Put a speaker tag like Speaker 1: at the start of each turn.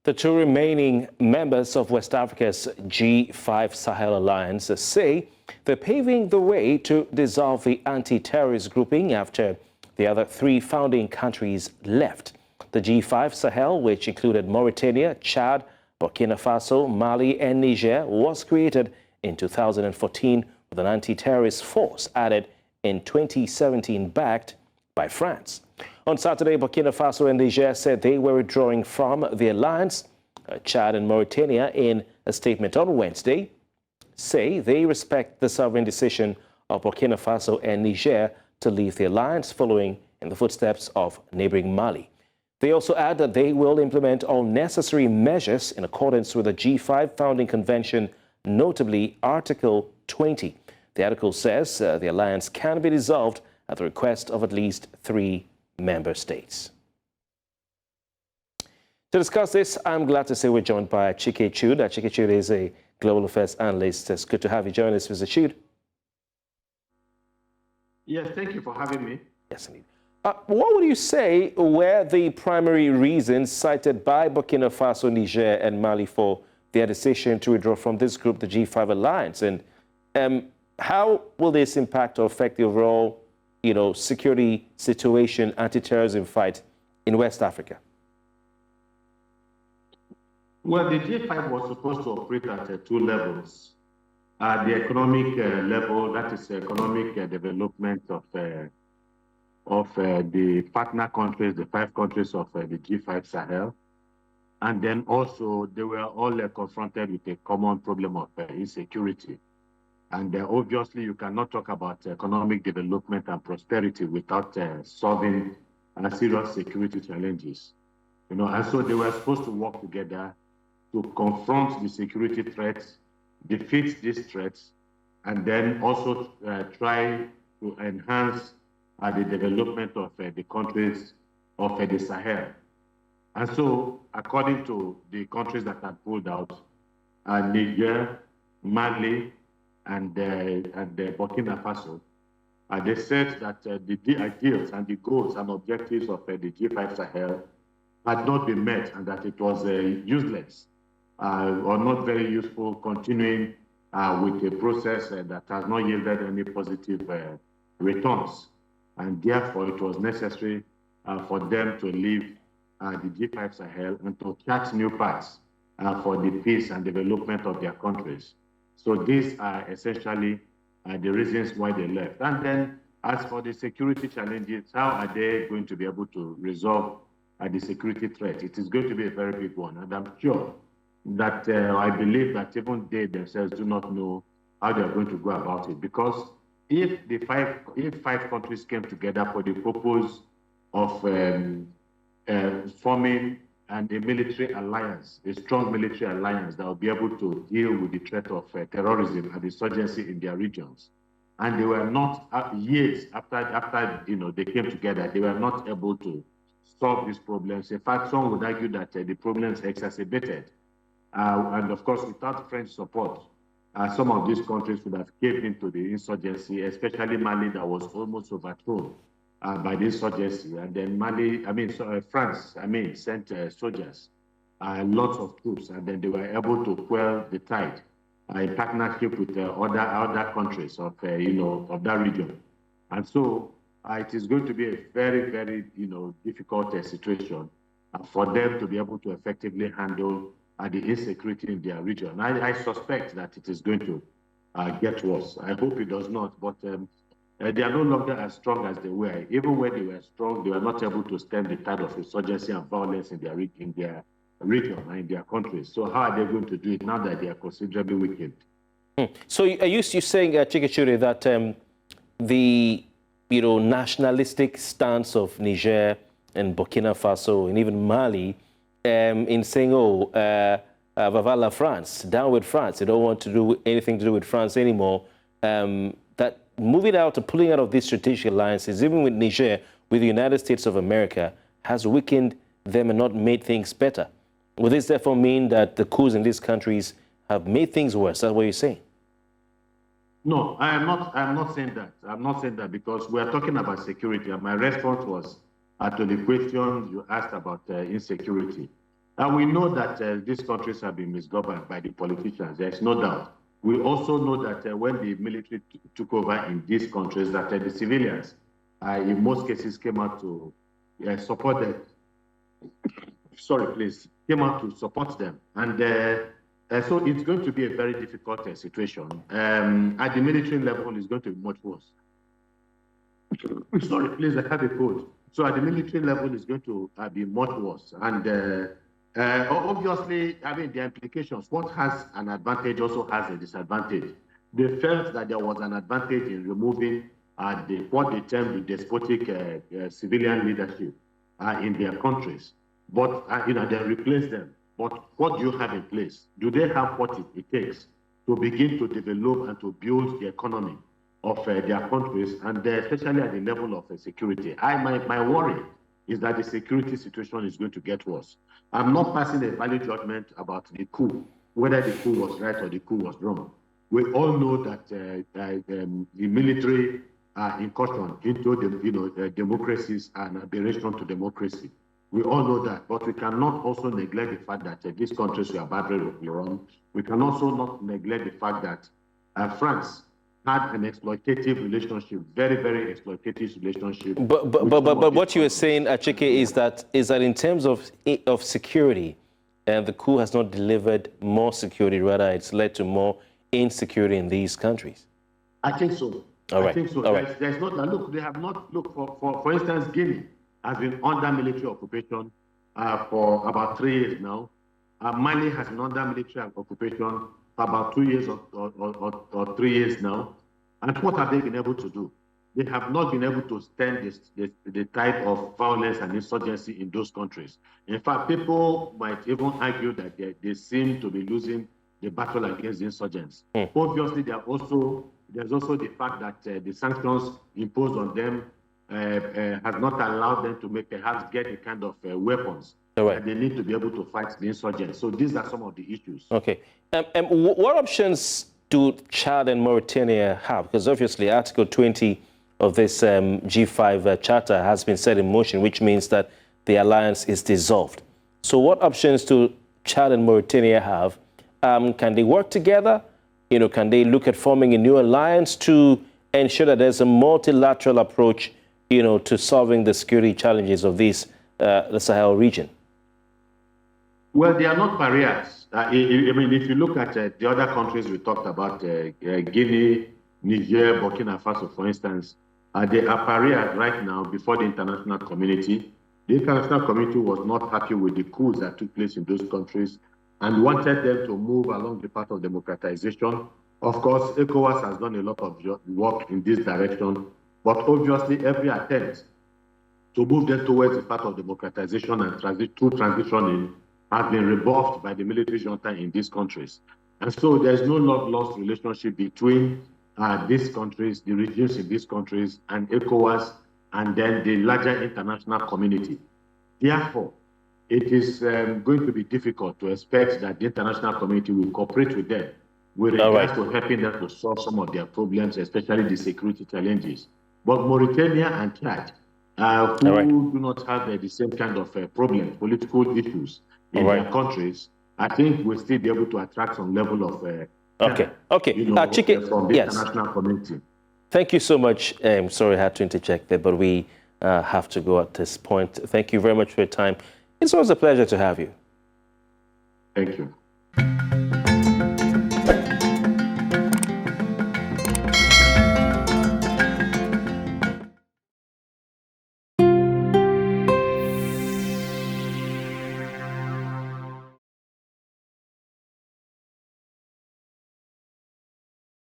Speaker 1: The two remaining members of West Africa's G5 Sahel alliance say they're paving the way to dissolve the anti-terrorist grouping after the other three founding countries left. The G5 Sahel, which included Mauritania, Chad, Burkina Faso, Mali, and Niger, was created in 2014 with an anti-terrorist force added in 2017, backed by France. On Saturday, Burkina Faso and Niger said they were withdrawing from the alliance. Chad and Mauritania, in a statement on Wednesday, say they respect the sovereign decision of Burkina Faso and Niger to leave the alliance, following in the footsteps of neighboring Mali. They also add that they will implement all necessary measures in accordance with the G5 founding convention, notably Article 20. The article says the alliance can be dissolved at the request of at least 3 member states. To discuss this, I'm glad to say we're joined by Achike Chude. Achike Chude is a global affairs analyst. It's good to have you join us, Mr. Chude.
Speaker 2: Yes, thank you for having me.
Speaker 1: Yes, indeed. What would you say were the primary reasons cited by Burkina Faso, Niger, and Mali for their decision to withdraw from this group, the G5 alliance? And how will this impact or affect the overall, security situation, anti-terrorism fight in West Africa?
Speaker 2: Well, the G5 was supposed to operate at 2 levels. The economic level, that is economic development of the partner countries, the 5 countries of the G5 Sahel. And then also they were all confronted with a common problem of insecurity. And obviously you cannot talk about economic development and prosperity without solving serious security challenges. And so they were supposed to work together to confront the security threats, defeat these threats, and then also try to enhance the development of the countries of the Sahel. And so, according to the countries that had pulled out, Niger, Mali, and Burkina Faso, they said that the ideals and the goals and objectives of the G5 Sahel had not been met, and that it was useless or not very useful continuing with a process that has not yielded any positive returns. And therefore, it was necessary for them to leave the G5 Sahel and to chart new paths for the peace and development of their countries. So these are essentially the reasons why they left. And then, as for the security challenges, how are they going to be able to resolve the security threat? It is going to be a very big one. And I'm sure that I believe that even they themselves do not know how they are going to go about it. Because if 5 countries came together for the purpose of forming a military alliance, a strong military alliance that will be able to deal with the threat of terrorism and insurgency in their regions, and they were not, years after they came together, they were not able to solve these problems. In fact, some would argue that the problems exacerbated. And of course, without French support, some of these countries would have caved into the insurgency, especially Mali, that was almost overthrown by the insurgency. And then France sent soldiers, lots of troops, and then they were able to quell the tide in partnership with other countries of that region. And so it is going to be a very, very difficult situation for them to be able to effectively handle the insecurity in their region. I suspect that it is going to get worse. I hope it does not, but they are no longer as strong as they were. Even when they were strong, they were not able to stem the tide of insurgency and violence in their region and in their countries. So how are they going to do it now that they are considerably weakened?
Speaker 1: So are you saying, Achike Chude, that the nationalistic stance of Niger and Burkina Faso and even Mali in saying, Vavala France, down with France, they don't want to do anything to do with France anymore, that moving out or pulling out of these strategic alliances, even with Niger, with the United States of America, has weakened them and not made things better? Will this therefore mean that the coups in these countries have made things worse? That's what you're saying?
Speaker 2: No, I'm not saying that. I'm not saying that, because we are talking about security, and my response was to the question you asked about insecurity. And we know that these countries have been misgoverned by the politicians. There's no doubt. We also know that when the military took over in these countries, that the civilians, in most cases, came out to support them. Sorry, please, came out to support them. And so it's going to be a very difficult situation. At the military level, it's going to be much worse. Sorry, please, I have a cold. So at the military level, it's going to be much worse. And obviously, I mean, the implications, what has an advantage also has a disadvantage. They felt that there was an advantage in removing what they termed the despotic civilian leadership in their countries. But, they replaced them. But what do you have in place? Do they have what it takes to begin to develop and to build the economy of their countries, and especially at the level of security? My worry is that the security situation is going to get worse. I'm not passing a value judgment about the coup, whether the coup was right or the coup was wrong. We all know that the military incursion into the democracies and aberration to democracy. We all know that, but we cannot also neglect the fact that these countries were badly run. We can also not neglect the fact that France had an exploitative relationship, very, very exploitative relationship.
Speaker 1: But what you are saying, Achike, is that in terms of security, the coup has not delivered more security, rather it's led to more insecurity in these countries.
Speaker 2: I think so.
Speaker 1: All right.
Speaker 2: I think so. There's not, look, they have not, look, for instance, Guinea has been under military occupation for about 3 years now. Mali has been under military occupation for about 2 years or 3 years now. And what have they been able to do? They have not been able to stand the type of violence and insurgency in those countries. In fact, people might even argue that they seem to be losing the battle against the insurgents. Obviously, there's also the fact that the sanctions imposed on them has not allowed them to perhaps get the kind of weapons that they need to be able to fight the insurgents. So these are some of the issues.
Speaker 1: Okay. What options do Chad and Mauritania have? Because obviously Article 20 of this G5 charter has been set in motion, which means that the alliance is dissolved. So what options do Chad and Mauritania have? Can they work together? Can they look at forming a new alliance to ensure that there's a multilateral approach to solving the security challenges of the Sahel region?
Speaker 2: Well, they are not barriers. I mean, if you look at the other countries we talked about, Guinea, Niger, Burkina Faso, for instance, they are barriers right now before the international community. The international community was not happy with the coups that took place in those countries and wanted them to move along the path of democratization. Of course, ECOWAS has done a lot of work in this direction, but obviously every attempt to move them towards the path of democratization and transitioning has been rebuffed by the military junta in these countries. And so there's no lost relationship between these countries, the regimes in these countries, and ECOWAS, and then the larger international community. Therefore, it is going to be difficult to expect that the international community will cooperate with them with regards to helping them to solve some of their problems, especially the security challenges. But Mauritania and Chad, who do not have the same kind of problems, political issues in their countries, I think we'll still be able to attract some level of
Speaker 1: Achike,
Speaker 2: from the international community.
Speaker 1: Thank you so much. Sorry I had to interject there, but we have to go at this point. Thank you very much for your time. It's always a pleasure to have you.
Speaker 2: Thank you.